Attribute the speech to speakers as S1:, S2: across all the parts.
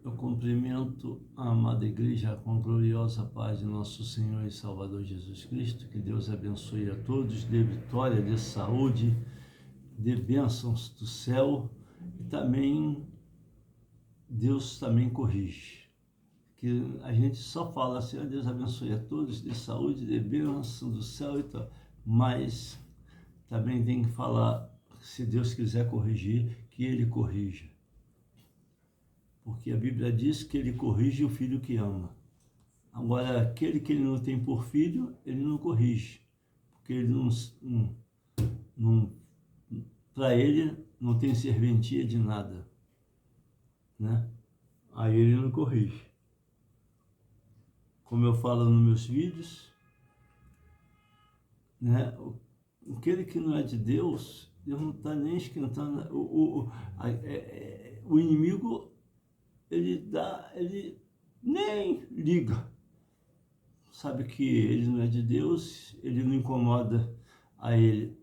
S1: Eu cumprimento a amada igreja com a gloriosa paz de nosso Senhor e Salvador Jesus Cristo. Que Deus abençoe a todos, dê vitória, dê saúde, dê bênçãos do céu e também Deus também corrige. Que a gente só fala assim, Deus abençoe a todos, dê saúde, dê bênção do céu e tal, mas também tem que falar, se Deus quiser corrigir, que Ele corrija. Porque a Bíblia diz que Ele corrige o filho que ama. Agora, aquele que Ele não tem por filho, Ele não corrige. Porque Ele não para Ele não tem serventia de nada, né? Aí Ele não corrige. Como eu falo nos meus vídeos, né? Aquele que não é de Deus, Deus não está nem esquentando. O inimigo, ele nem liga. Sabe que ele não é de Deus, ele não incomoda a ele,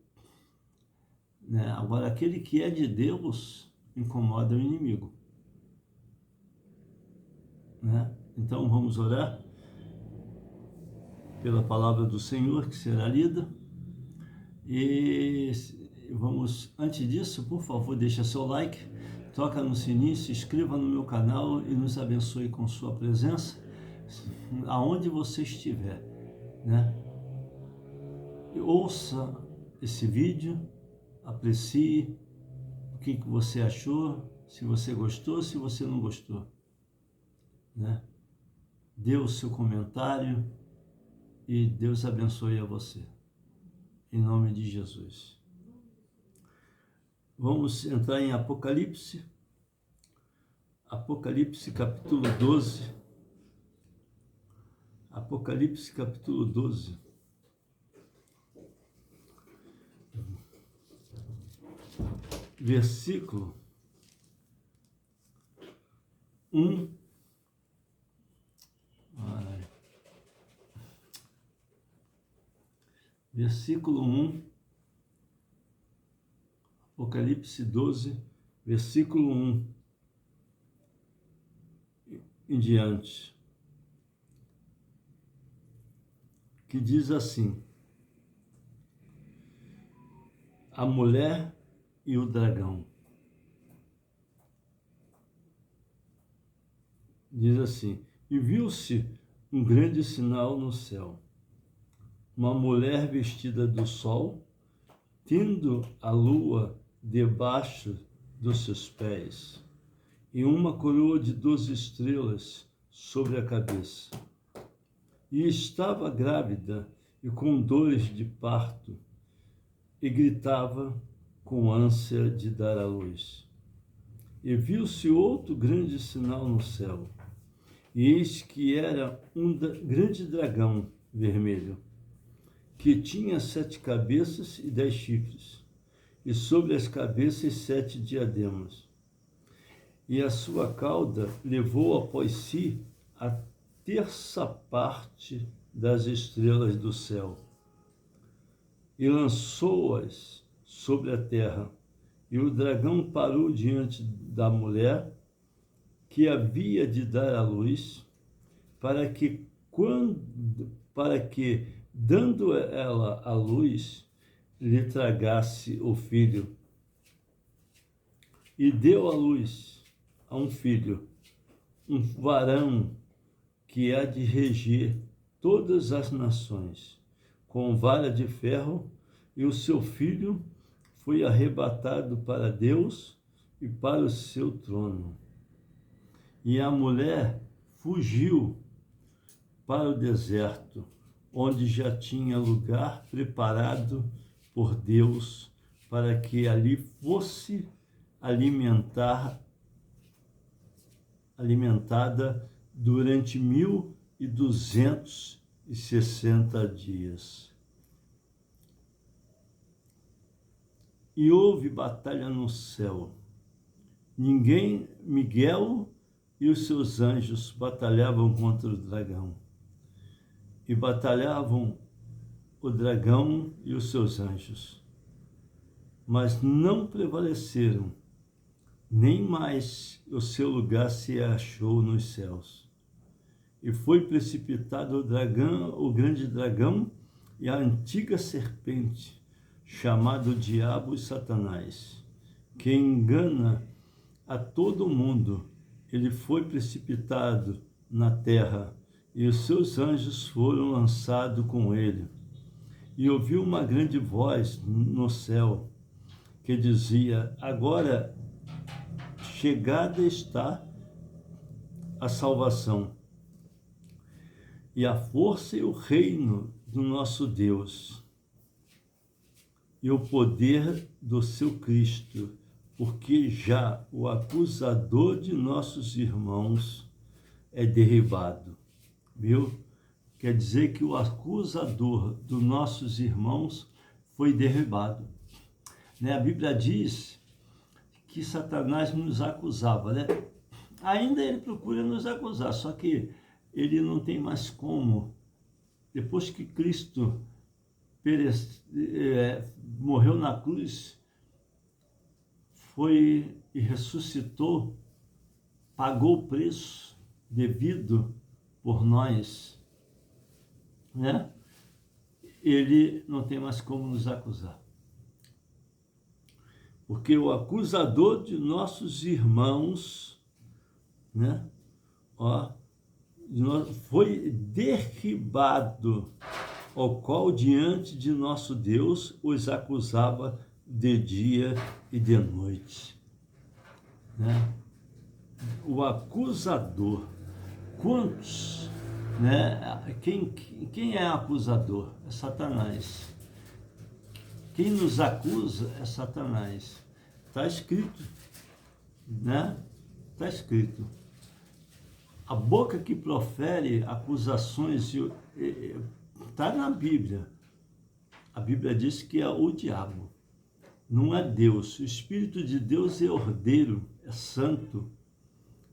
S1: né? Agora, aquele que é de Deus incomoda o inimigo, né? Então, vamos orar pela palavra do Senhor que será lida. E vamos, antes disso, por favor, deixa seu like, toca no sininho, se inscreva no meu canal e nos abençoe com sua presença, aonde você estiver, né? E ouça esse vídeo, aprecie o que você achou, se você gostou, se você não gostou, né? Dê o seu comentário e Deus abençoe a você, em nome de Jesus. Vamos entrar em Apocalipse, Apocalipse capítulo 12, Apocalipse capítulo 12, versículo 1, versículo 1, Apocalipse 12, versículo 1 em diante, que diz assim: a mulher e o dragão. Diz assim: e viu-se um grande sinal no céu, uma mulher vestida do sol, tendo a lua debaixo dos seus pés, e uma coroa de 12 estrelas sobre a cabeça. E estava grávida e com dores de parto, e gritava com ânsia de dar à luz. E viu-se outro grande sinal no céu, e eis que era um grande dragão vermelho, que tinha 7 cabeças e 10 chifres, e sobre as cabeças 7 diademas. E a sua cauda levou após si a terça parte das estrelas do céu, e lançou-as sobre a terra. E o dragão parou diante da mulher que havia de dar à luz, para que, dando ela à luz, lhe tragasse o filho. E deu à luz a um filho, um varão que há de reger todas as nações, com vara de ferro, e o seu filho foi arrebatado para Deus e para o seu trono. E a mulher fugiu para o deserto, onde já tinha lugar preparado por Deus, para que ali fosse alimentada durante 1260 dias. E houve batalha no céu. Miguel e os seus anjos batalhavam contra o dragão. E batalhavam o dragão e os seus anjos, mas não prevaleceram, nem mais o seu lugar se achou nos céus. E foi precipitado o dragão, o grande dragão e a antiga serpente, chamado Diabo e Satanás, que engana a todo mundo. Ele foi precipitado na terra, e os seus anjos foram lançados com ele. E ouviu uma grande voz no céu, que dizia: agora chegada está a salvação, e a força e o reino do nosso Deus, e o poder do seu Cristo, porque já o acusador de nossos irmãos é derribado. Viu? Quer dizer que o acusador dos nossos irmãos foi derribado. Né? A Bíblia diz que Satanás nos acusava, né? Ainda ele procura nos acusar, só que ele não tem mais como. Depois que Cristo morreu na cruz, foi e ressuscitou, pagou o preço devido por nós, né? Ele não tem mais como nos acusar. Porque o acusador de nossos irmãos, né? Foi derribado, ao qual diante de nosso Deus os acusava de dia e de noite, né? O acusador, quantos, né? Quem é acusador? É Satanás. Quem nos acusa é Satanás. Está escrito, né? Está escrito. A boca que profere acusações está na Bíblia. A Bíblia diz que é o diabo, não é Deus. O Espírito de Deus é ordeiro, é santo.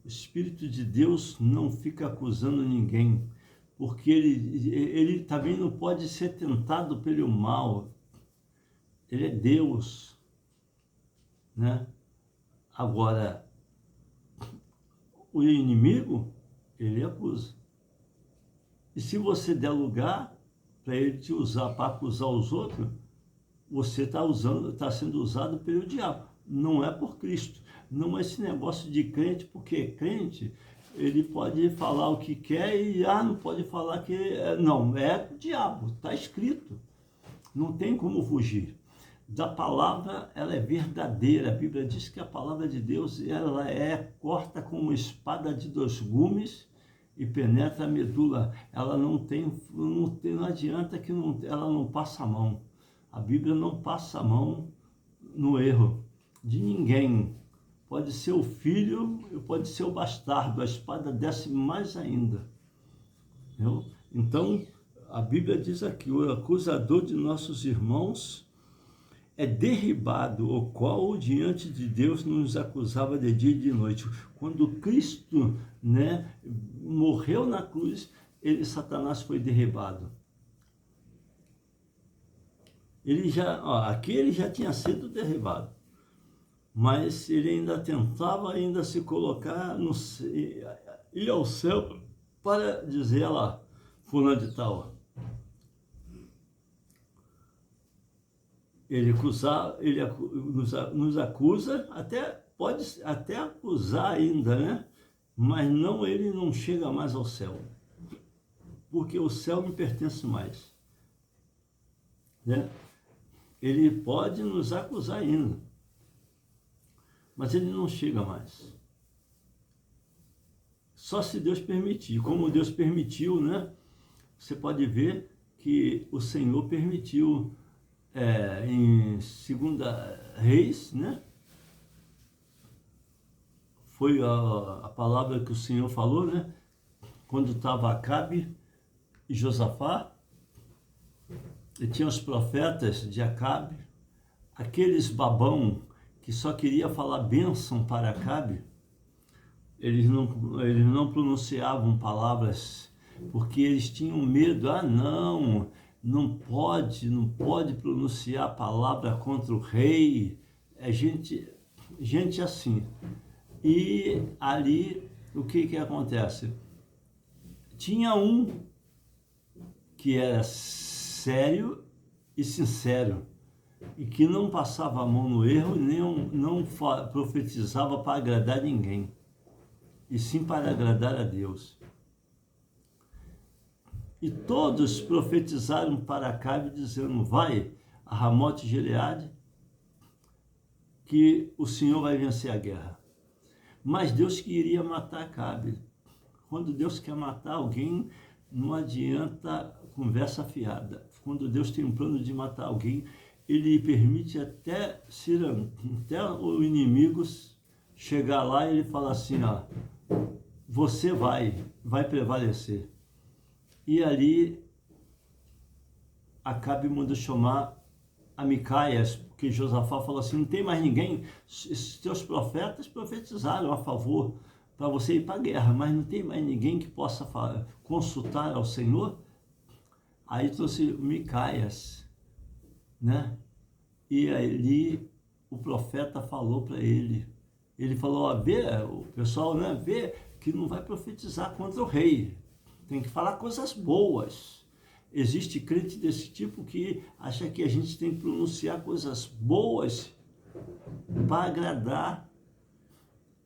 S1: O Espírito de Deus não fica acusando ninguém, porque ele também não pode ser tentado pelo mal. Ele é Deus, né? Agora, o inimigo, ele acusa. E se você der lugar para ele te usar para acusar os outros, você está sendo usado pelo diabo. Não é por Cristo. Não é esse negócio de crente, porque crente, ele pode falar o que quer e não pode falar que... Não, é o diabo, está escrito. Não tem como fugir. Da palavra, ela é verdadeira. A Bíblia diz que a palavra de Deus, ela é corta como uma espada de 2 gumes e penetra a medula. Ela não adianta que ela não passa a mão. A Bíblia não passa a mão no erro de ninguém. Pode ser o filho, pode ser o bastardo. A espada desce mais ainda. Entendeu? Então, a Bíblia diz aqui, o acusador de nossos irmãos é derribado, o qual diante de Deus nos acusava de dia e de noite. Quando Cristo, né, morreu na cruz, Satanás foi derribado. Aqui ele já tinha sido derribado, mas ele ainda tentava se colocar, ir ao céu para dizer lá, fulano de tal. Ele nos acusa, pode até acusar ainda, né? Mas ele não chega mais ao céu, porque o céu não pertence mais, né? Ele pode nos acusar ainda, mas ele não chega mais. Só se Deus permitir. Como Deus permitiu, né? Você pode ver que o Senhor permitiu em 2 Reis, né? Foi a palavra que o Senhor falou, né? Quando estava Acabe e Josafá, e tinha os profetas de Acabe, aqueles babão que só queria falar bênção para Acabe, eles não pronunciavam palavras, porque eles tinham medo. Não pode pronunciar palavra contra o rei. gente assim. E ali, o que acontece? Tinha um que era sério e sincero, e que não passava a mão no erro, nem não profetizava para agradar ninguém, e sim para agradar a Deus. E todos profetizaram para Acabe, dizendo: vai a Ramote Gileade, que o Senhor vai vencer a guerra. Mas Deus queria matar Acabe. Quando Deus quer matar alguém, não adianta conversa fiada. Quando Deus tem um plano de matar alguém, ele permite até o inimigo chegar lá e ele fala assim, ó, você vai prevalecer. E ali Acabe mandou chamar a Micaias, porque Josafá falou assim, não tem mais ninguém, esses teus profetas profetizaram a favor para você ir para a guerra, mas não tem mais ninguém que possa consultar ao Senhor. Aí trouxe Micaias, né? E ali o profeta falou para ele falou, ó, vê, o pessoal, né, vê que não vai profetizar contra o rei, tem que falar coisas boas. Existe crente desse tipo que acha que a gente tem que pronunciar coisas boas para agradar,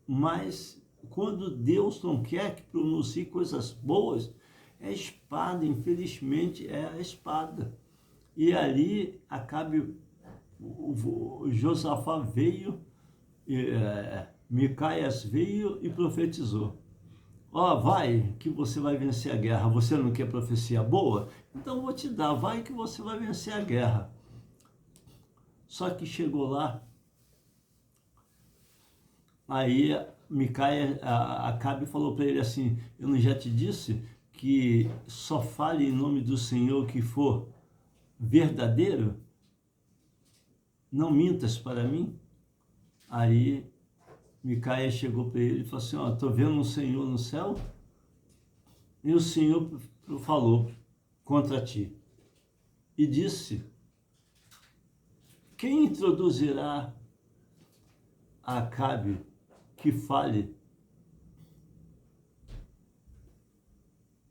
S1: mas quando Deus não quer que pronuncie coisas boas, é espada, infelizmente é a espada. E ali Acabe, o Josafá veio, Micaias veio e profetizou. Ó, vai que você vai vencer a guerra. Você não quer profecia boa? Então vou te dar, vai que você vai vencer a guerra. Só que chegou lá, aí Micaias, Acabe falou para ele assim, eu não já te disse que só fale em nome do Senhor que for verdadeiro? Não mintas para mim? Aí Micaias chegou para ele e falou assim, ó, estou vendo um Senhor no céu e o Senhor falou contra ti e disse, quem introduzirá a Acabe que fale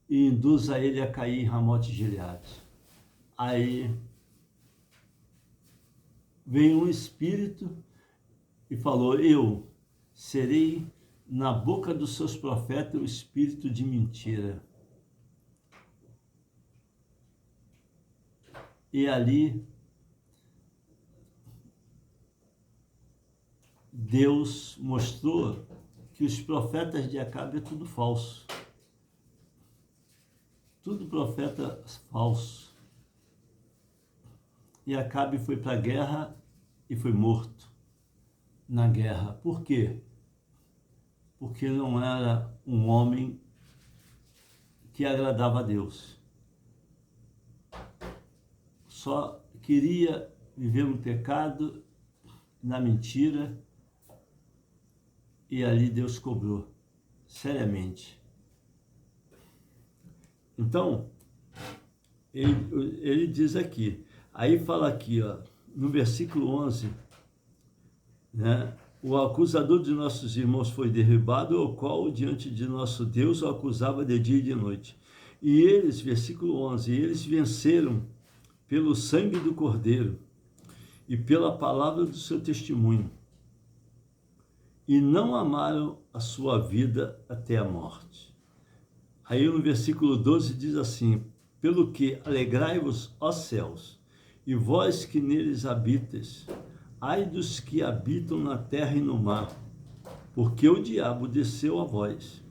S1: e induza ele a cair em Ramote Gileade? Aí veio um espírito e falou, eu serei na boca dos seus profetas o espírito de mentira. E ali Deus mostrou que os profetas de Acabe é tudo falso. Tudo profeta falso. E Acabe foi para a guerra e foi morto na guerra. Por quê? Porque não era um homem que agradava a Deus. Só queria viver no pecado, na mentira, e ali Deus cobrou, seriamente. Então, ele diz aqui, aí fala aqui, ó, no versículo 11, né? O acusador de nossos irmãos foi derribado, o qual diante de nosso Deus o acusava de dia e de noite. E eles, versículo 11, eles venceram pelo sangue do Cordeiro e pela palavra do seu testemunho, e não amaram a sua vida até a morte. Aí no versículo 12 diz assim, pelo que alegrai-vos, ó céus, e vós que neles habitas, ai dos que habitam na terra e no mar, porque o diabo desceu a vós,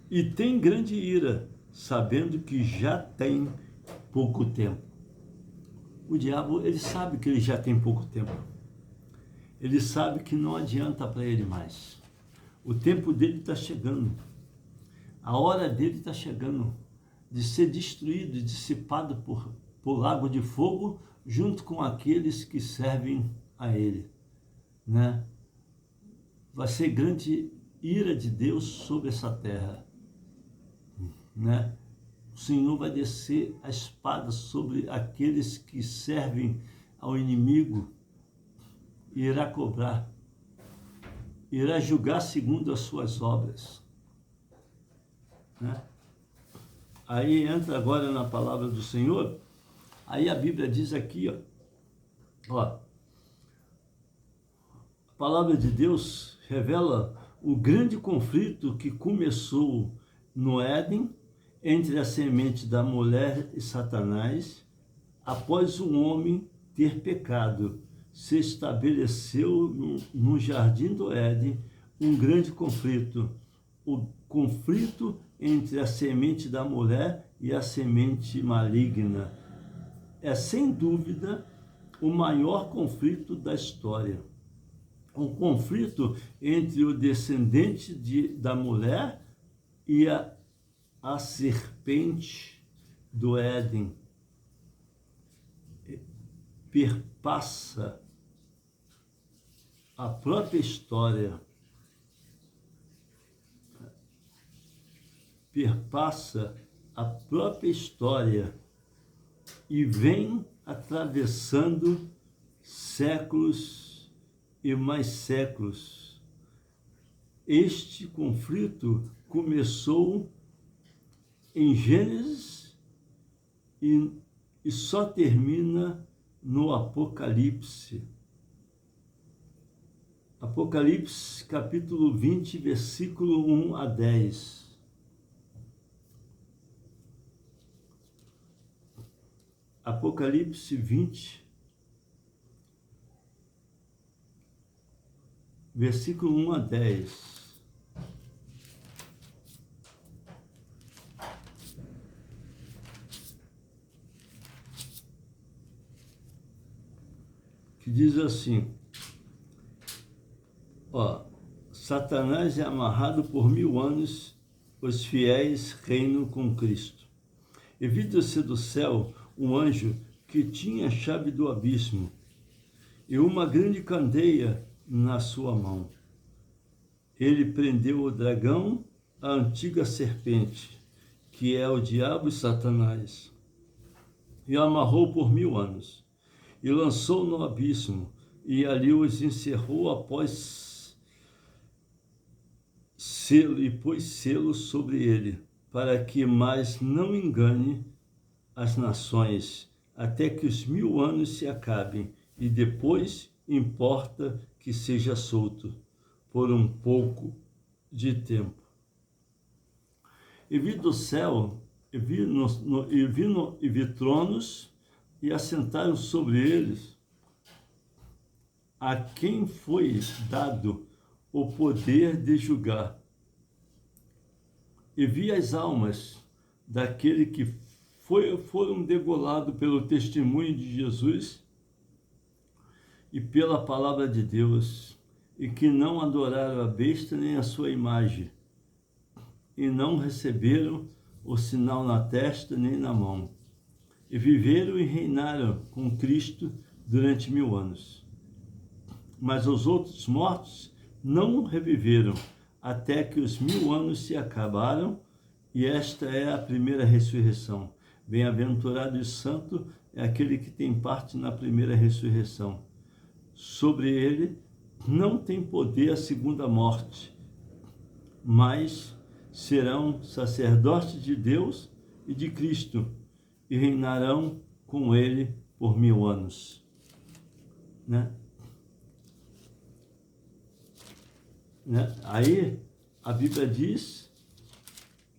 S1: e tem grande ira, sabendo que já tem pouco tempo. O diabo, ele sabe que ele já tem pouco tempo. Ele sabe que não adianta para ele mais. O tempo dele está chegando. A hora dele está chegando de ser destruído e dissipado por lago de fogo, junto com aqueles que servem a ele, né? Vai ser grande ira de Deus sobre essa terra, né? O Senhor vai descer a espada sobre aqueles que servem ao inimigo e irá cobrar. irá julgar segundo as suas obras. Né? Aí entra agora na palavra do Senhor, aí a Bíblia diz aqui, ó, a palavra de Deus revela o grande conflito que começou no Éden entre a semente da mulher e Satanás, após o homem ter pecado. Se estabeleceu no jardim do Éden um grande conflito, o conflito entre a semente da mulher e a semente maligna. É sem dúvida o maior conflito da história. Um conflito entre o descendente da mulher e a serpente do Éden. Perpassa a própria história, perpassa a própria história e vem atravessando séculos e mais séculos. Este conflito começou em Gênesis e só termina no Apocalipse. Apocalipse, capítulo 20, versículo 1 a 10. Apocalipse 20, versículo 1 a 10. Que diz assim, Satanás é amarrado por 1000 anos, os fiéis reinam com Cristo. E viu-se do céu um anjo que tinha a chave do abismo e uma grande candeia na sua mão. Ele prendeu o dragão, a antiga serpente, que é o diabo e Satanás, e o amarrou por 1000 anos, e lançou no abismo, e ali os encerrou após selo, e pôs selo sobre ele, para que mais não engane as nações, até que os 1000 anos se acabem, e depois importa que seja solto por um pouco de tempo. E vi do céu, e vi tronos, e assentaram sobre eles a quem foi dado o poder de julgar. E vi as almas daquele que foram degolados pelo testemunho de Jesus e pela palavra de Deus, e que não adoraram a besta nem a sua imagem, e não receberam o sinal na testa nem na mão. E viveram e reinaram com Cristo durante 1000 anos. Mas os outros mortos não reviveram, até que os 1000 anos se acabaram, e esta é a primeira ressurreição. Bem-aventurado e santo é aquele que tem parte na primeira ressurreição. Sobre ele não tem poder a segunda morte, mas serão sacerdotes de Deus e de Cristo, e reinarão com ele por 1000 anos. Né? Aí a Bíblia diz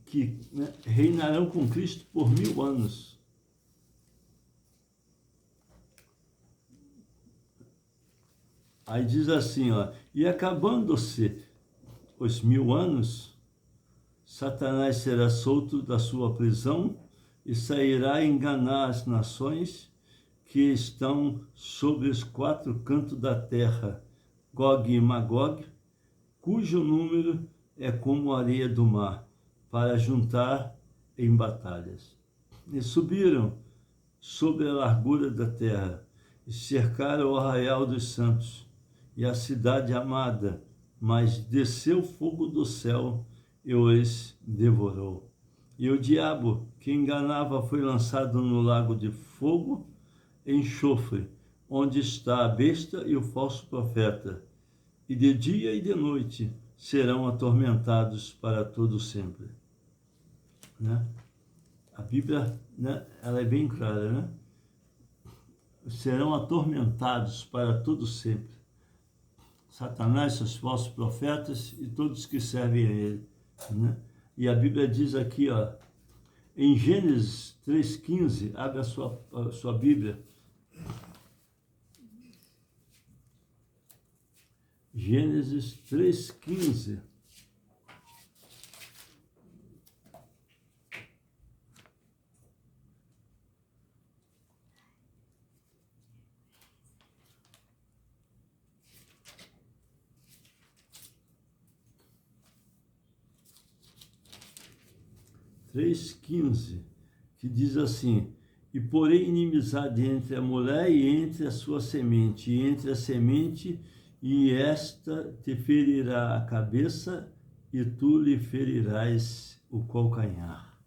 S1: que reinarão com Cristo por 1000 anos. Aí diz assim, e acabando-se os 1000 anos, Satanás será solto da sua prisão e sairá a enganar as nações que estão sobre os 4 cantos da terra, Gog e Magog, cujo número é como a areia do mar, para juntar em batalhas. E subiram sobre a largura da terra, e cercaram o arraial dos santos, e a cidade amada, mas desceu fogo do céu e os devorou. E o diabo que enganava foi lançado no lago de fogo e enxofre, onde está a besta e o falso profeta. e de dia e de noite serão atormentados para todo sempre. Né? A Bíblia, né, ela é bem clara, né? Serão atormentados para todo sempre. Satanás, seus falsos profetas e todos que servem a ele. Né? E a Bíblia diz aqui, ó, em Gênesis 3,15, abre a sua Bíblia. Gênesis 3,15. Que diz assim: e porém inimizade entre a mulher e entre a sua semente, e entre a semente e esta te ferirá a cabeça, e tu lhe ferirás o calcanhar.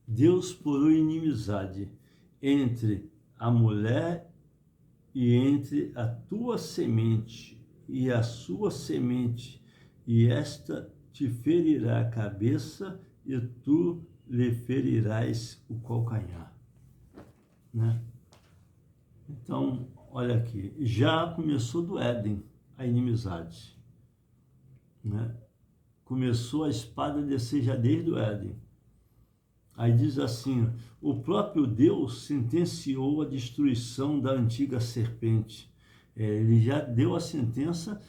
S1: Deus porou inimizade entre a mulher e entre a tua semente e a sua semente, e esta te ferirá a cabeça, e tu lhe ferirás o calcanhar. Né? Então, olha aqui, já começou do Éden a inimizade. Né? Começou a espada a descer já desde o Éden. Aí diz assim, o próprio Deus sentenciou a destruição da antiga serpente. Ele já deu a sentença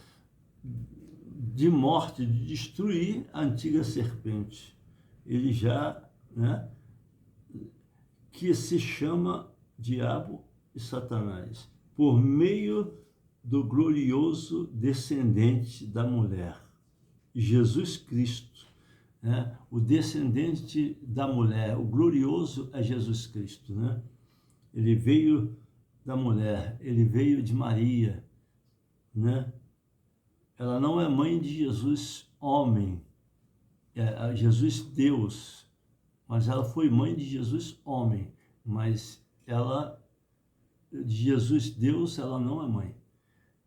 S1: de morte, de destruir a antiga serpente. Ele já, né, que se chama Diabo e Satanás, por meio do glorioso descendente da mulher, Jesus Cristo. Né? O descendente da mulher, o glorioso é Jesus Cristo. Né? Ele veio da mulher, ele veio de Maria. Né? Ela não é mãe de Jesus homem, é Jesus Deus, mas ela foi mãe de Jesus homem, mas ela, de Jesus Deus, ela não é mãe.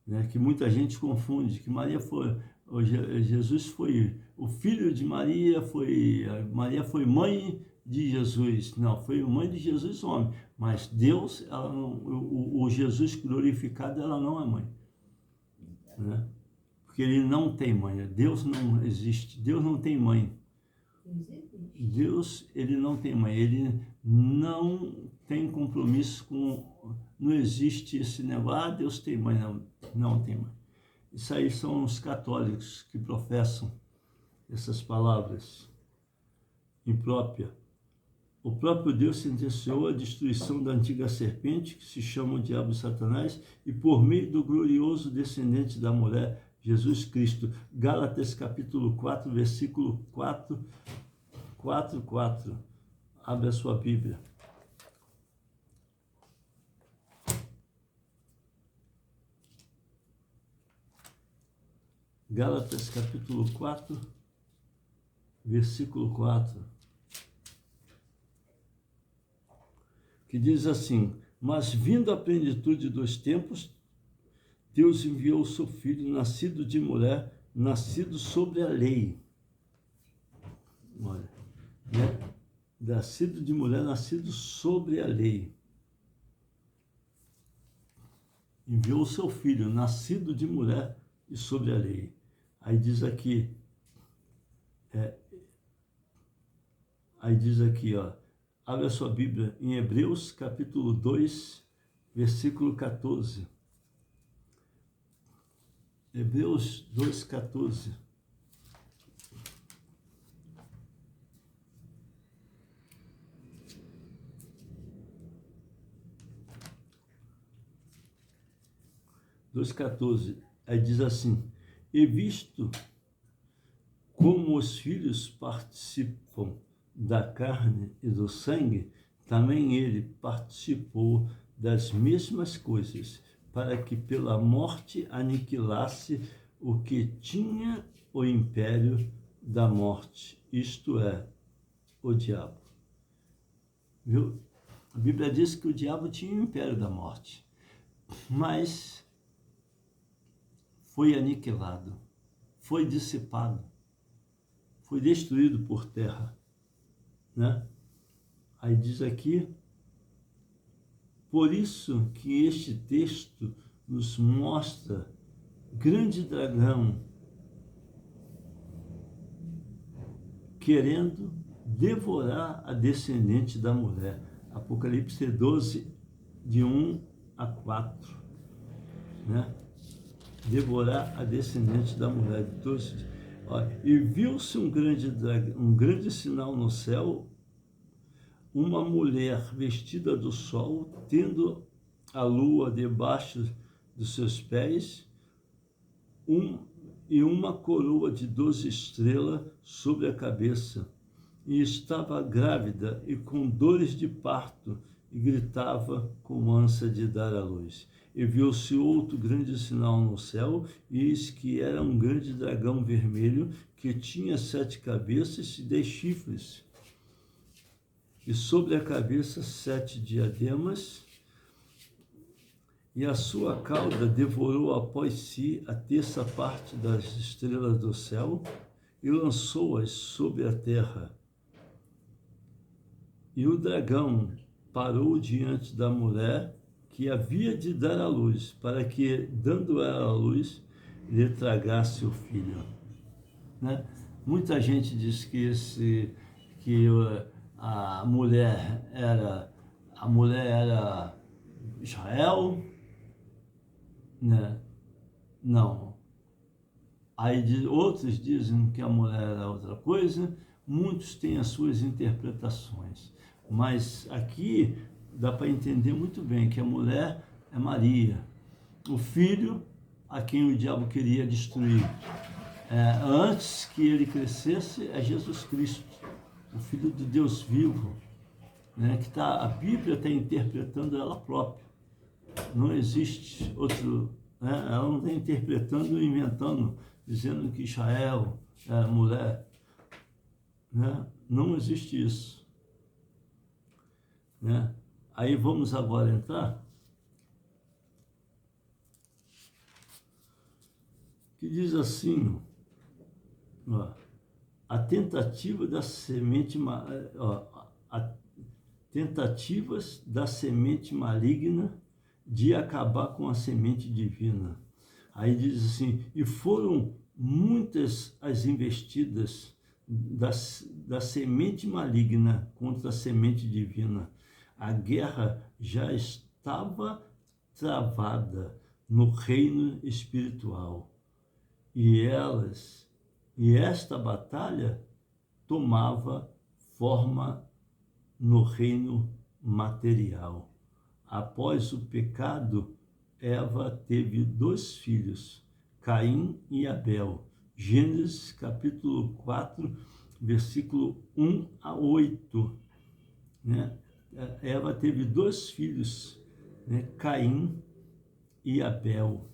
S1: Né? Que muita gente confunde, que Maria foi, Jesus foi o filho de Maria, Maria foi mãe de Jesus. Não, foi mãe de Jesus homem, mas Deus, ela não, o Jesus glorificado, ela não é mãe. Né? Porque ele não tem mãe, Deus não existe, Deus não tem mãe. Deus, ele não tem mãe, ele não tem compromisso com, não existe esse negócio, Deus tem mãe, não tem mãe. Isso aí são os católicos que professam essas palavras impróprias. O próprio Deus sentenciou a destruição da antiga serpente, que se chama o diabo e Satanás, e por meio do glorioso descendente da mulher, Jesus Cristo. Gálatas capítulo 4, versículo 4. Abre a sua Bíblia. Gálatas capítulo 4, versículo 4. Que diz assim: mas vindo a plenitude dos tempos, Deus enviou o seu Filho, nascido de mulher, nascido sobre a lei. Olha, né? Nascido de mulher, nascido sobre a lei. Enviou o seu Filho, nascido de mulher e sobre a lei. Aí diz aqui, ó, abre a sua Bíblia em Hebreus capítulo 2, versículo 14. Hebreus 2, 14. Aí diz assim: e visto como os filhos participam da carne e do sangue, também ele participou das mesmas coisas, para que pela morte aniquilasse o que tinha o império da morte, isto é, o diabo. Viu? A Bíblia diz que o diabo tinha o império da morte, mas foi aniquilado, foi dissipado, foi destruído por terra, né? Aí diz aqui, por isso que este texto nos mostra grande dragão querendo devorar a descendente da mulher. Apocalipse 12, de 1 a 4, né? Devorar a descendente da mulher. De 12. E viu-se um grande sinal no céu, uma mulher vestida do sol, tendo a lua debaixo dos seus pés, e uma coroa de 12 estrelas sobre a cabeça. E estava grávida e com dores de parto, e gritava com ânsia de dar à luz. E viu-se outro grande sinal no céu, e eis que era um grande dragão vermelho, que tinha 7 cabeças e 10 chifres, e sobre a cabeça 7 diademas, e a sua cauda devorou após si a terça parte das estrelas do céu, e lançou-as sobre a terra. E o dragão parou diante da mulher que havia de dar à luz, para que, dando ela à luz, lhe tragasse o filho. Né? Muita gente diz que a mulher era Israel, né? Não. Aí outros dizem que a mulher era outra coisa. Muitos têm as suas interpretações, mas aqui dá para entender muito bem que a mulher é Maria, o filho a quem o diabo queria destruir. Antes que ele crescesse, é Jesus Cristo, o Filho de Deus vivo, né, que a Bíblia está interpretando ela própria. Não existe outro, né, ela não está interpretando e inventando, dizendo que Israel é mulher. Né? Não existe isso. Né? Aí vamos agora entrar, que diz assim, ó, a tentativa da semente, tentativas da semente maligna de acabar com a semente divina. Aí diz assim, e foram muitas as investidas da semente maligna contra a semente divina. A guerra já estava travada no reino espiritual. E esta batalha tomava forma no reino material. Após o pecado, Eva teve 2 filhos, Caim e Abel. Gênesis capítulo 4, versículo 1 a 8. Né? Eva teve 2 filhos, né? Caim e Abel.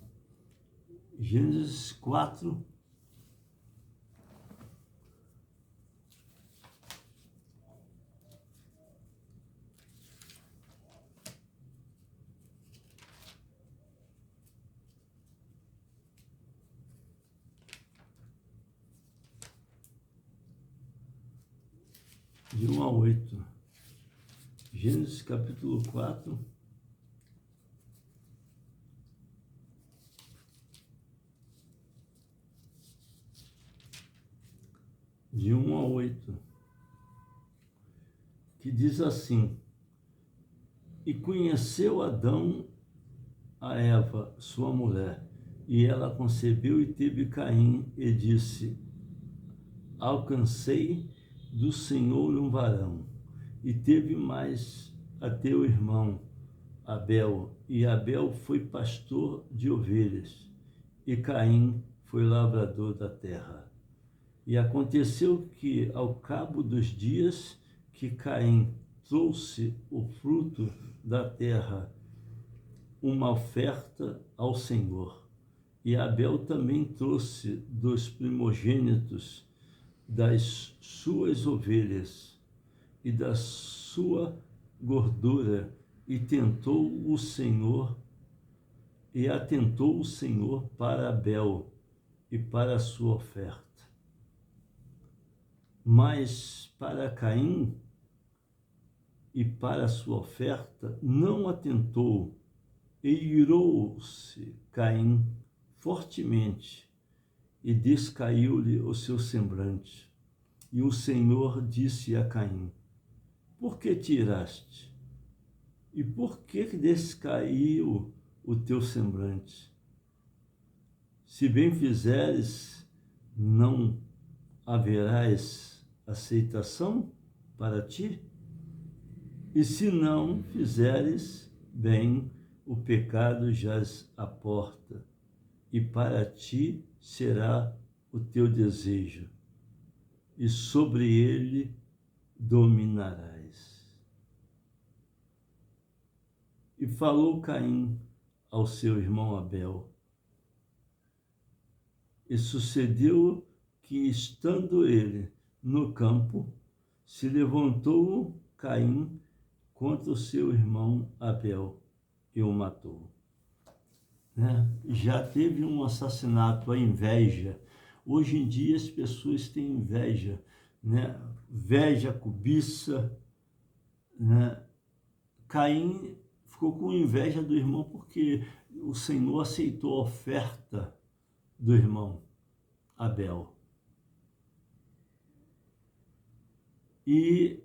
S1: Gênesis 4, de 1 a 8. Gênesis capítulo 4, de 1 a 8, que diz assim, e conheceu Adão a Eva, sua mulher, e ela concebeu e teve Caim, e disse, alcancei do Senhor um varão, e teve mais a teu irmão Abel, e Abel foi pastor de ovelhas, e Caim foi lavrador da terra. E aconteceu que, ao cabo dos dias, que Caim trouxe o fruto da terra, uma oferta ao Senhor. E Abel também trouxe dos primogênitos das suas ovelhas e da sua gordura, e tentou o Senhor E atentou o Senhor para Abel e para a sua oferta. Mas para Caim e para a sua oferta não atentou, e irou-se Caim fortemente, e descaiu-lhe o seu semblante. E o Senhor disse a Caim: por que te iraste? E por que descaiu o teu semblante? Se bem fizeres, não haverás aceitação para ti? E se não fizeres bem, o pecado jaz à porta, e para ti será o teu desejo, e sobre ele dominarás. E falou Caim ao seu irmão Abel. E sucedeu que, estando ele no campo, se levantou Caim contra o seu irmão Abel e o matou. Já teve um assassinato, a inveja. Hoje em dia as pessoas têm inveja, inveja, cobiça. Caim ficou com inveja do irmão porque o Senhor aceitou a oferta do irmão Abel. E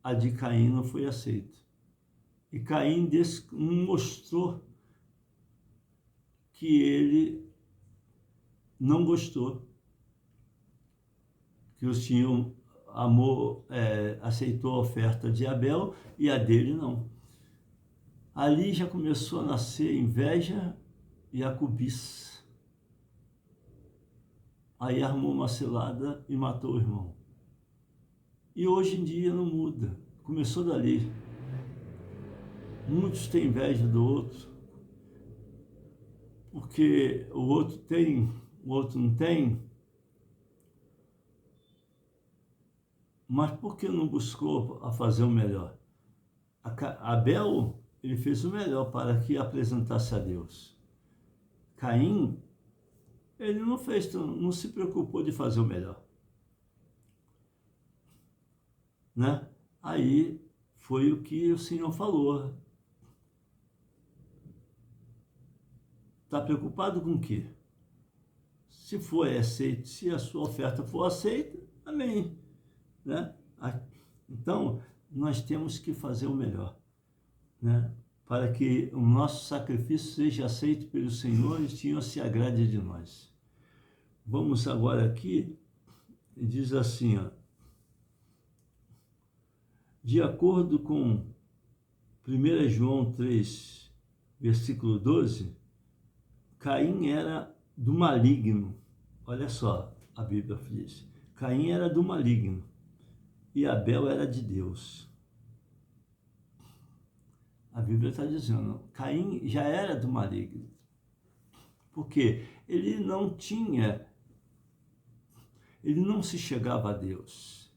S1: a de Caim não foi aceita. E Caim mostrou que ele não gostou, que o Senhor aceitou a oferta de Abel e a dele não. Ali já começou a nascer a inveja e a cobiça. Aí armou uma cilada e matou o irmão. E hoje em dia não muda. Começou dali. Muitos têm inveja do outro, porque o outro tem, o outro não tem. Mas por que não buscou a fazer o melhor? Abel, ele fez o melhor para que apresentasse a Deus. Caim, ele não fez, não se preocupou de fazer o melhor. Aí foi o que o Senhor falou. Está preocupado com o quê? Se for aceito, se a sua oferta for aceita, amém. Então, nós temos que fazer o melhor, para que o nosso sacrifício seja aceito pelo Senhor e o Senhor se agrade de nós. Vamos agora aqui, diz assim, de acordo com 1 João 3, versículo 12, Caim era do maligno. Olha só, a Bíblia diz. Caim era do maligno e Abel era de Deus. A Bíblia está dizendo, Caim já era do maligno. Porque ele não se chegava a Deus.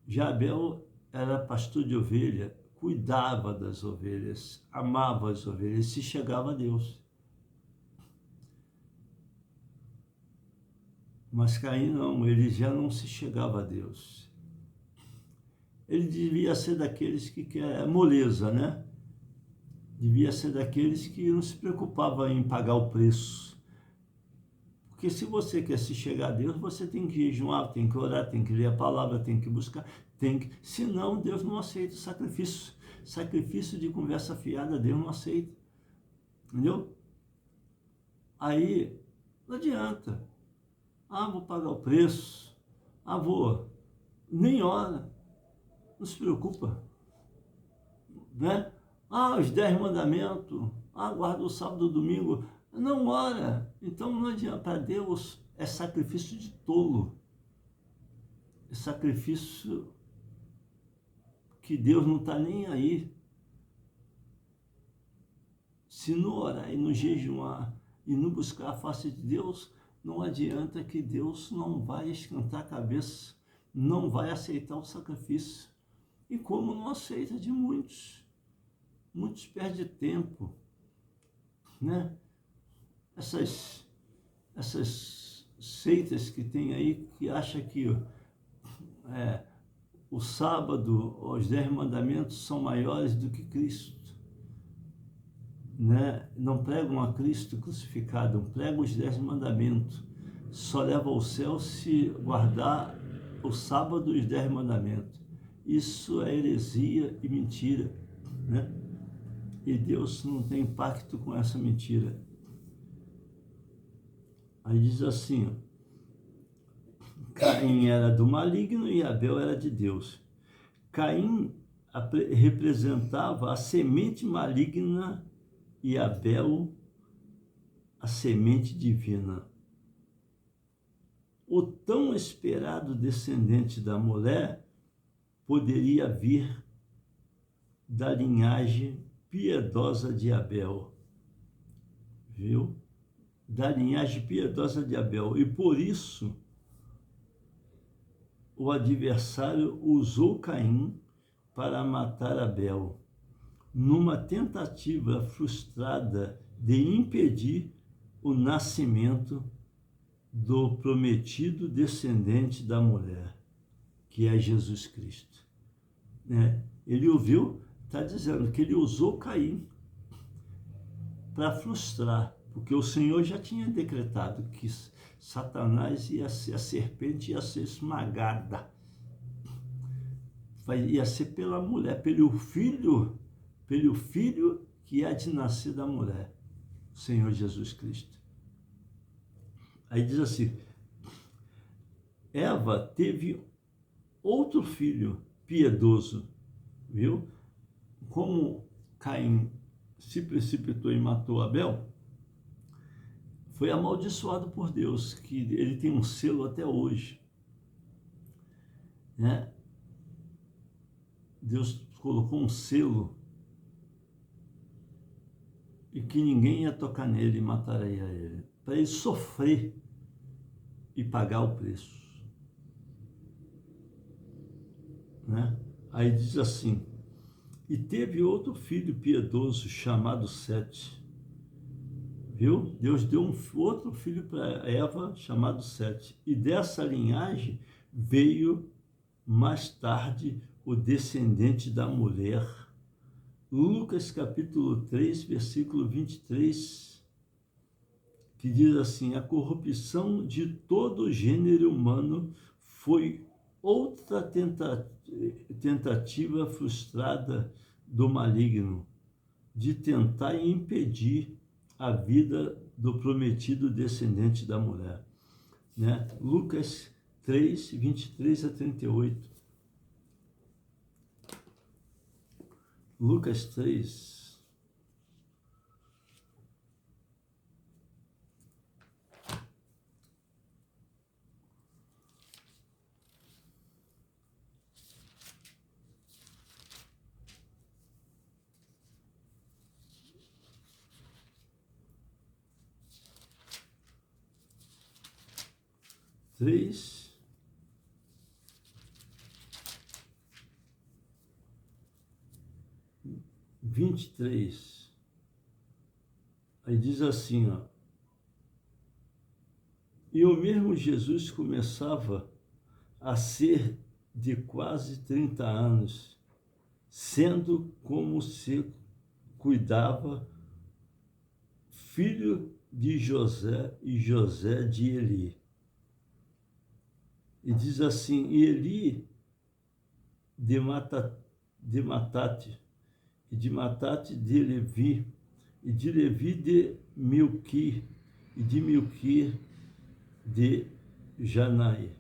S1: Já Abel era pastor de ovelha, cuidava das ovelhas, amava as ovelhas, se chegava a Deus. Mas Caim não, ele já não se chegava a Deus. Ele devia ser daqueles que quer moleza, Devia ser daqueles que não se preocupava em pagar o preço. Porque se você quer se chegar a Deus, você tem que jejuar, tem que orar, tem que ler a palavra, tem que buscar, senão Deus não aceita o sacrifício. Sacrifício de conversa fiada, Deus não aceita. Entendeu? Aí, não adianta. Vou pagar o preço. Vou. Nem ora. Não se preocupa. Os 10 mandamentos. Guarda o sábado e o domingo. Não ora. Então não adianta. Para Deus é sacrifício de tolo. É sacrifício que Deus não está nem aí. Se não orar e não jejuar e não buscar a face de Deus, não adianta, que Deus não vai esquentar a cabeça, não vai aceitar o sacrifício. E como não aceita de muitos. muitos perdem tempo, né? Essas seitas que tem aí, que acham que o sábado, os 10 mandamentos são maiores do que Cristo, né? Não pregam a Cristo crucificado, pregam os 10 mandamentos. Só leva ao céu se guardar o sábado e os 10 mandamentos. Isso é heresia e mentira, né? E Deus não tem pacto com essa mentira. Aí diz assim, ó, Caim era do maligno e Abel era de Deus. Caim representava a semente maligna e Abel a semente divina. O tão esperado descendente da mulher poderia vir da linhagem piedosa de Abel, viu? Da linhagem piedosa de Abel. E por isso o adversário usou Caim para matar Abel, numa tentativa frustrada de impedir o nascimento do prometido descendente da mulher, que é Jesus Cristo. Ele ouviu, está dizendo que ele usou Caim para frustrar, porque o Senhor já tinha decretado que Satanás ia ser, a serpente ia ser esmagada, ia ser pela mulher, pelo filho que há de nascer da mulher, o Senhor Jesus Cristo. Aí diz assim, Eva teve outro filho piedoso, viu? Como Caim se precipitou e matou Abel, foi amaldiçoado por Deus, que ele tem um selo até hoje, né? Deus colocou um selo e que ninguém ia tocar nele e mataria ele, para ele sofrer e pagar o preço, né? Aí diz assim, e teve outro filho piedoso chamado Sete, viu? Deus deu outro filho para Eva chamado Sete, e dessa linhagem veio mais tarde o descendente da mulher. Lucas capítulo 3, versículo 23, que diz assim, a corrupção de todo o gênero humano foi outra tentativa frustrada do maligno de tentar impedir a vida do prometido descendente da mulher, né? Lucas 3, 23 a 38. Lucas 3, três, 23. Aí diz assim, ó, e o mesmo Jesus começava a ser de quase 30 anos, sendo como se cuidava, filho de José e José de Eli. E diz assim, e Eli de Matate, e de Matate de Levi, e de Levi de Milqui, e de Milqui de Janai,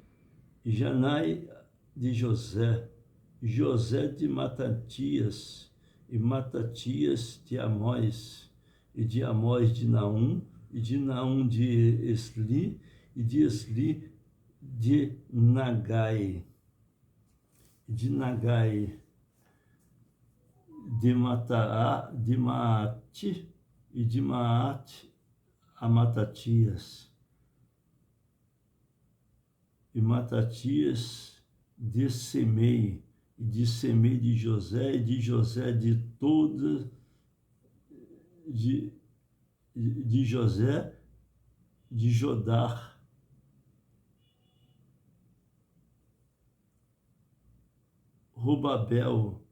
S1: e Janai de José, José de Matatias, e Matatias de Amós, e de Amós de Naum, e de Naum de Esli, e de Esli de Nagai, de Nagai, de Maate, e de Maate a Matatias, e Matatias de Semei, e de Semei de José, e de José de toda de José de Jodar. Rubabel,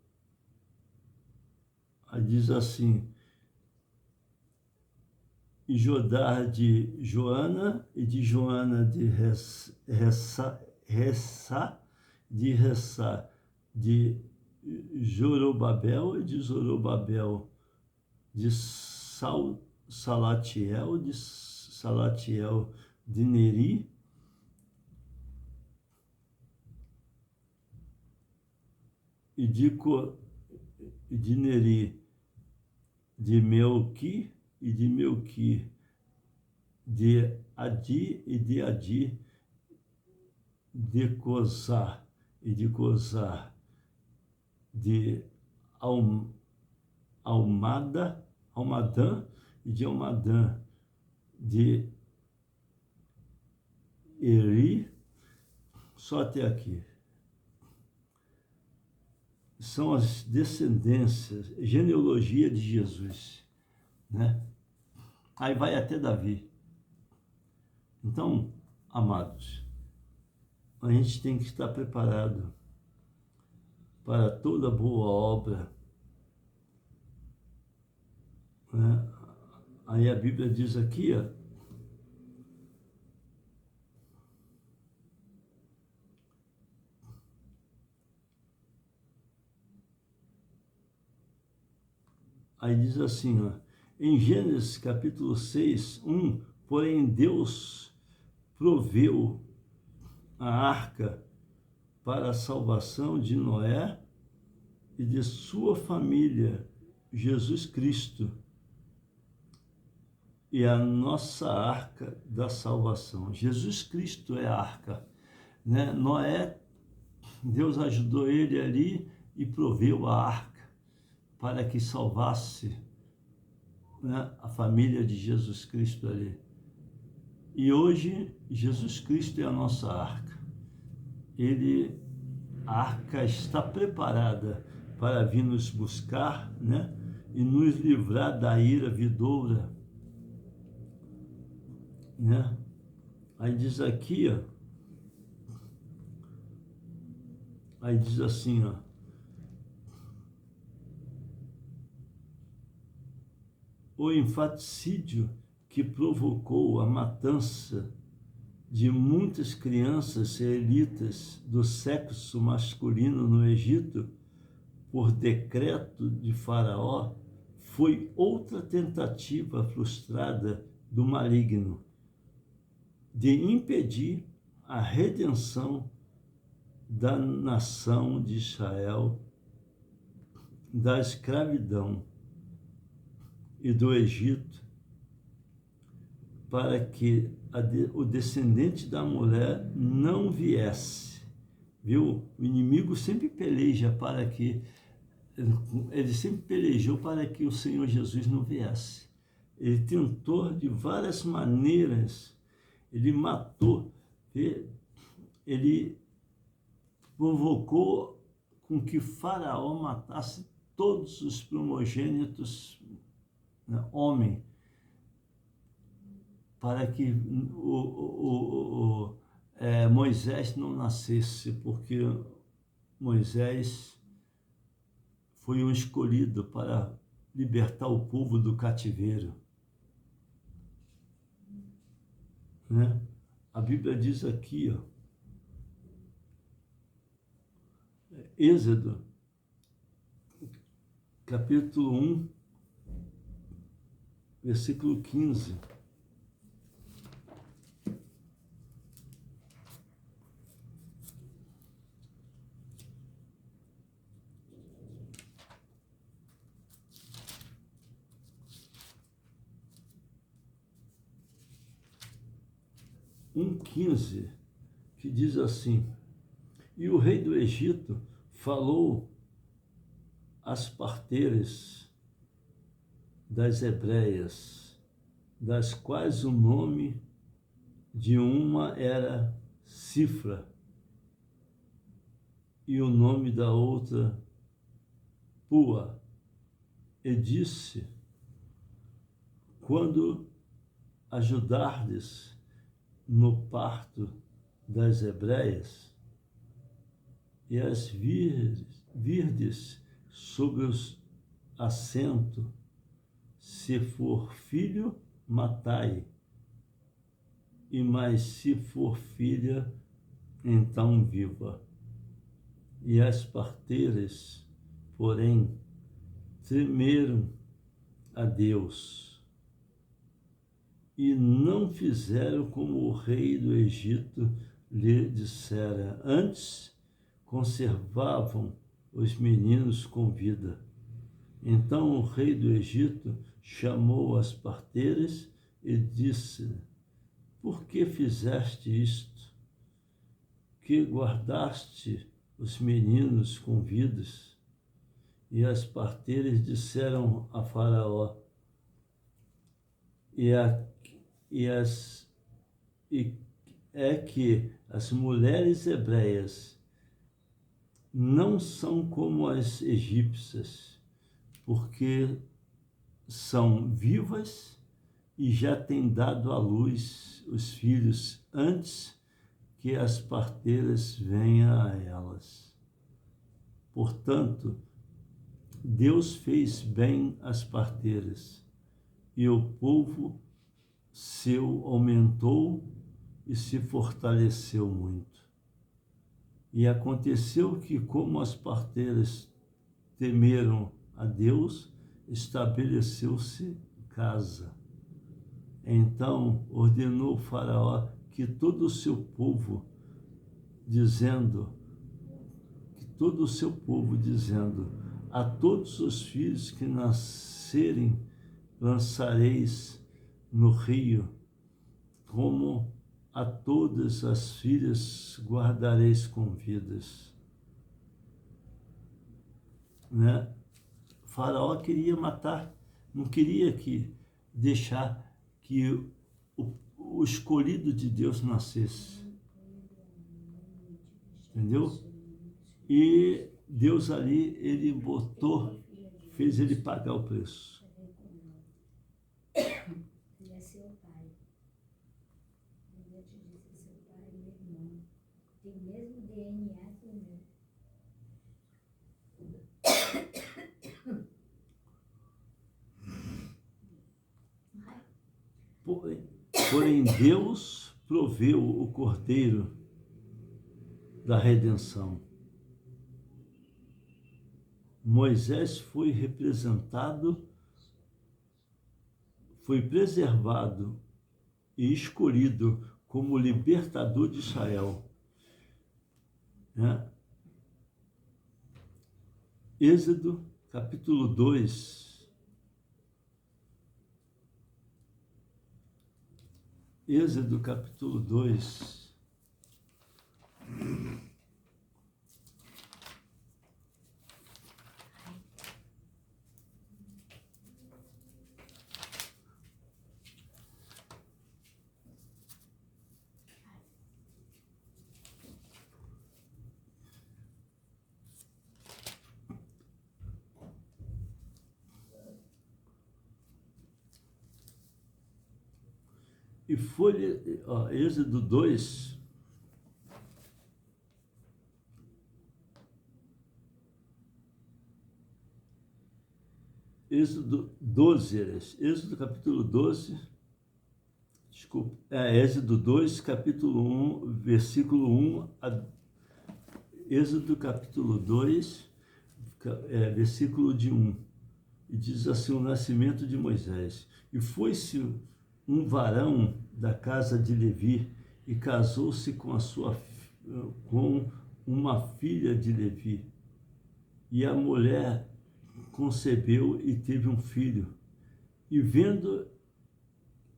S1: aí diz assim, e Jodar de Joana, e de Joana de Ressá, de Zorobabel, e de Zorobabel de Salatiel, de Neri, e de Neri, de Melqui, e de Melqui, de Adi, e de Adi, de Cosar, e de Cosar, de Almadã, e de Almadã, de Eri, só até aqui. São as descendências, genealogia de Jesus, né? Aí vai até Davi. Então, amados, a gente tem que estar preparado para toda boa obra, né? Aí a Bíblia diz aqui, ó, aí diz assim, ó, em Gênesis capítulo 6, 1, porém Deus proveu a arca para a salvação de Noé e de sua família, Jesus Cristo, e a nossa arca da salvação. Jesus Cristo é a arca, né? Noé, Deus ajudou ele ali e proveu a arca para que salvasse, né, a família de Jesus Cristo ali. E hoje, Jesus Cristo é a nossa arca. A arca está preparada para vir nos buscar, né, e nos livrar da ira vindoura, né? Aí diz aqui, ó, aí diz assim, ó, o infanticídio que provocou a matança de muitas crianças israelitas do sexo masculino no Egito, por decreto de Faraó, foi outra tentativa frustrada do maligno de impedir a redenção da nação de Israel da escravidão e do Egito, para que o descendente da mulher não viesse. Viu? O inimigo sempre peleja para que, ele sempre pelejou para que o Senhor Jesus não viesse. Ele tentou de várias maneiras, ele matou, ele provocou com que Faraó matasse todos os primogênitos, né, homem, para que Moisés não nascesse, porque Moisés foi um escolhido para libertar o povo do cativeiro, né? A Bíblia diz aqui, ó, Êxodo, capítulo 1, versículo 15. Um 15, que diz assim, e o rei do Egito falou às parteiras das hebreias, das quais o nome de uma era Cifra e o nome da outra Pua, e disse, quando ajudardes no parto das hebreias, e as virdes sobre os assento, se for filho, matai, e mais se for filha, então viva. E as parteiras, porém, temeram a Deus e não fizeram como o rei do Egito lhe dissera. Antes, conservavam os meninos com vida. Então o rei do Egito chamou as parteiras e disse: por que fizeste isto? Que guardaste os meninos com vidas? E as parteiras disseram a Faraó: é que as mulheres hebreias não são como as egípcias, porque são vivas e já têm dado à luz os filhos antes que as parteiras venham a elas. Portanto, Deus fez bem às parteiras, e o povo seu aumentou e se fortaleceu muito. E aconteceu que, como as parteiras temeram a Deus, estabeleceu-se casa. Então ordenou Faraó que todo o seu povo, dizendo, a todos os filhos que nascerem lançareis no rio, como a todas as filhas guardareis com vidas. Né? Faraó queria matar, não queria deixar que o escolhido de Deus nascesse. Entendeu? E Deus ali, ele fez ele pagar o preço.
S2: Ele é seu pai. Ele te disse seu pai e irmão. Tem o mesmo DNA que o meu.
S1: Porém, Deus proveu o cordeiro da redenção. Moisés foi preservado e escolhido como libertador de Israel. Né? Êxodo, capítulo 2. Êxodo, capítulo 2. E foi, Êxodo 2, Êxodo 12, Êxodo capítulo 12, desculpa, Êxodo 2, capítulo 1, versículo 1, Êxodo capítulo 2, versículo de 1, e diz assim: o nascimento de Moisés. E foi-se um varão da casa de Levi e casou-se com uma filha de Levi. E a mulher concebeu e teve um filho. E vendo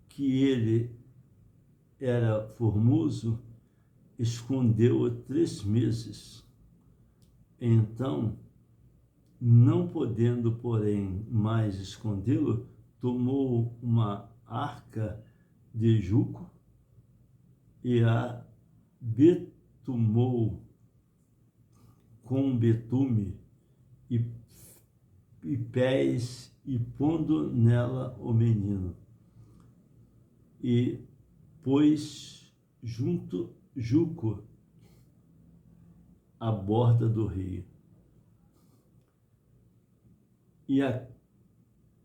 S1: que ele era formoso, escondeu-o 3 meses. Então, não podendo, porém, mais escondê-lo, tomou uma arca de juco e a betumou com betume e pés, e pondo nela o menino, e pôs junco à borda do rio. E a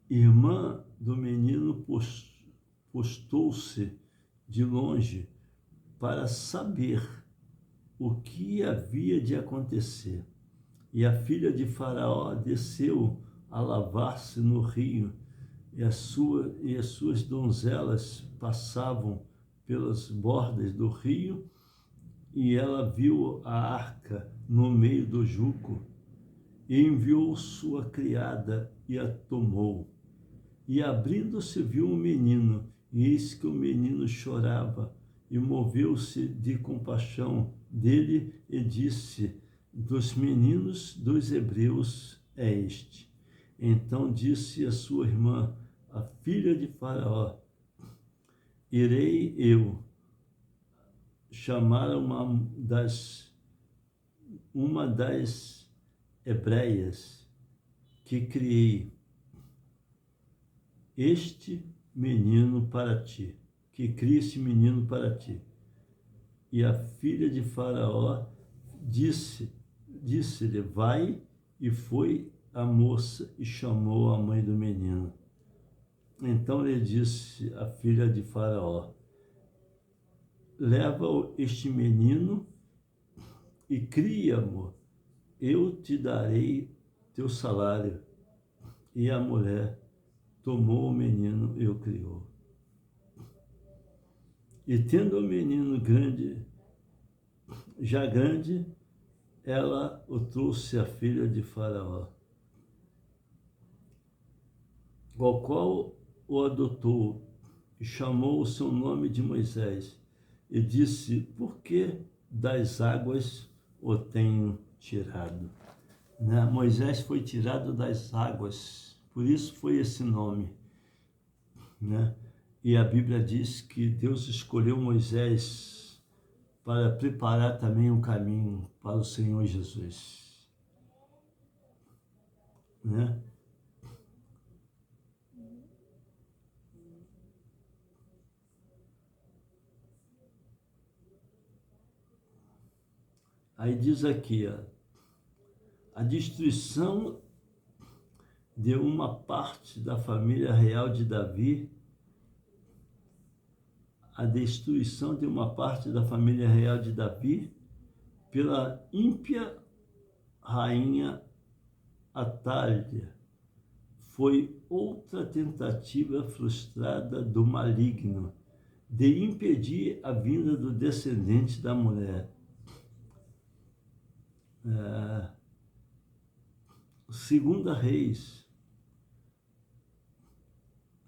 S1: irmã do menino postou-se de longe para saber o que havia de acontecer. E a filha de Faraó desceu a lavar-se no rio, e as suas donzelas passavam pelas bordas do rio, e ela viu a arca no meio do juco, e enviou sua criada e a tomou. E abrindo-se viu um menino, e eis que o menino chorava, e moveu-se de compaixão dele e disse: dos meninos dos hebreus é este. Então disse a sua irmã, a filha de Faraó: irei eu chamar uma das hebreias que criei este menino para ti, que crie este menino para ti. E a filha de Faraó disse-lhe: vai, e foi a moça e chamou a mãe do menino. Então lhe disse a filha de Faraó: leva este menino e cria-mo, eu te darei teu salário. E a mulher tomou o menino e o criou. E tendo o menino já grande, ela o trouxe à filha de Faraó, o qual o adotou e chamou o seu nome de Moisés, e disse: por que das águas o tenho tirado? Né? Moisés foi tirado das águas, por isso foi esse nome, né? E a Bíblia diz que Deus escolheu Moisés para preparar também um caminho para o Senhor Jesus, né? Aí diz aqui, ó, a destruição de uma parte da família real de Davi, a destruição de uma parte da família real de Davi pela ímpia rainha Atália foi outra tentativa frustrada do maligno de impedir a vinda do descendente da mulher. Segunda Reis,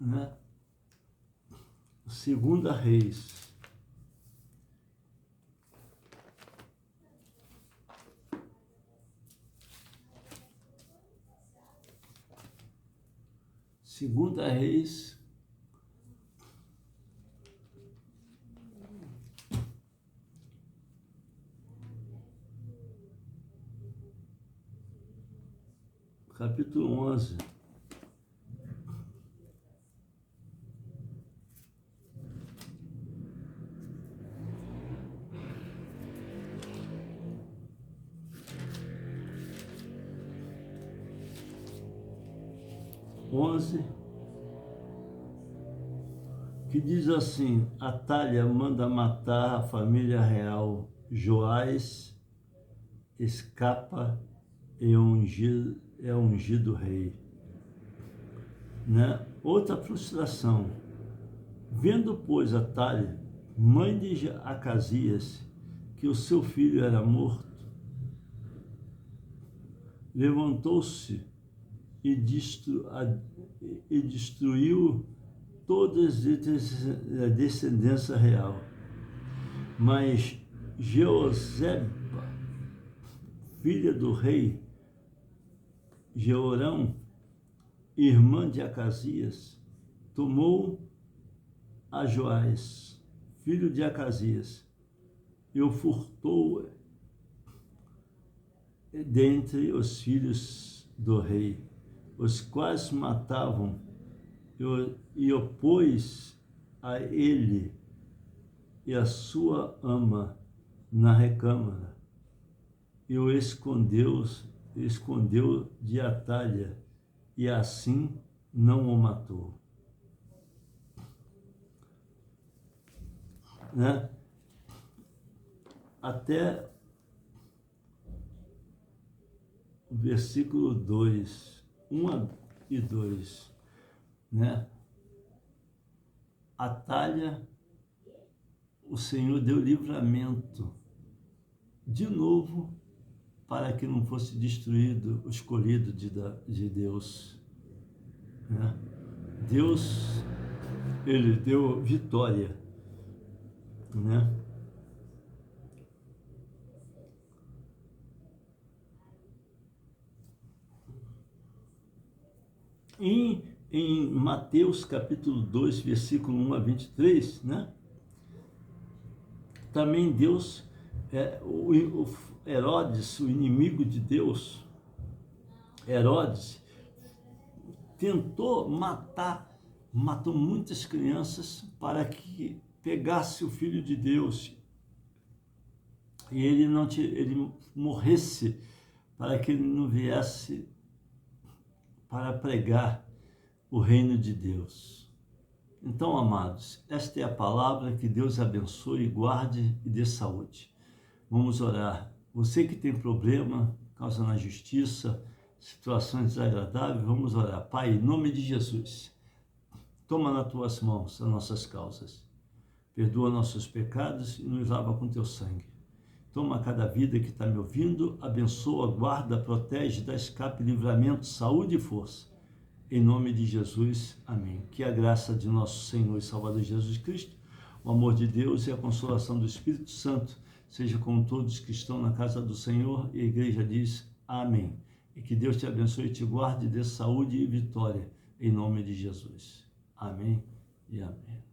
S1: né? Segunda Reis. Segunda Reis, capítulo 11. Que diz assim: Atália manda matar a família real, Joás escapa e é ungido rei. Né? Outra frustração. Vendo, pois, Atália, mãe de Acasias, que o seu filho era morto, levantou-se e destruiu toda a descendência real. Mas Jeoseba, filha do rei Jeorão, irmã de Acasias, tomou a Joás, filho de Acasias, e o furtou dentre os filhos do rei, os quais matavam, e o pôs a ele e a sua ama na recâmara, e o escondeu de Atalha, e assim não o matou. Né? Até o versículo 2, 1 e 2, né? Atalha, o Senhor deu livramento de novo para que não fosse destruído o escolhido de Deus. Né? Deus, ele deu vitória, né? Em Mateus capítulo 2, versículo 1 a 23, né? Também Deus, o Herodes, o inimigo de Deus, Herodes, tentou matou muitas crianças para que pegasse o Filho de Deus e ele morresse, para que ele não viesse para pregar o reino de Deus. Então, amados, esta é a palavra. Que Deus abençoe, guarde e dê saúde. Vamos orar. Você que tem problema, causa na justiça, situações desagradáveis, vamos orar. Pai, em nome de Jesus, toma nas tuas mãos as nossas causas. Perdoa nossos pecados e nos lava com teu sangue. Toma cada vida que está me ouvindo, abençoa, guarda, protege, dá escape, livramento, saúde e força. Em nome de Jesus, amém. Que a graça de nosso Senhor e Salvador Jesus Cristo, o amor de Deus e a consolação do Espírito Santo seja com todos que estão na casa do Senhor, e a igreja diz amém. E que Deus te abençoe e te guarde, dê saúde e vitória, em nome de Jesus. Amém e amém.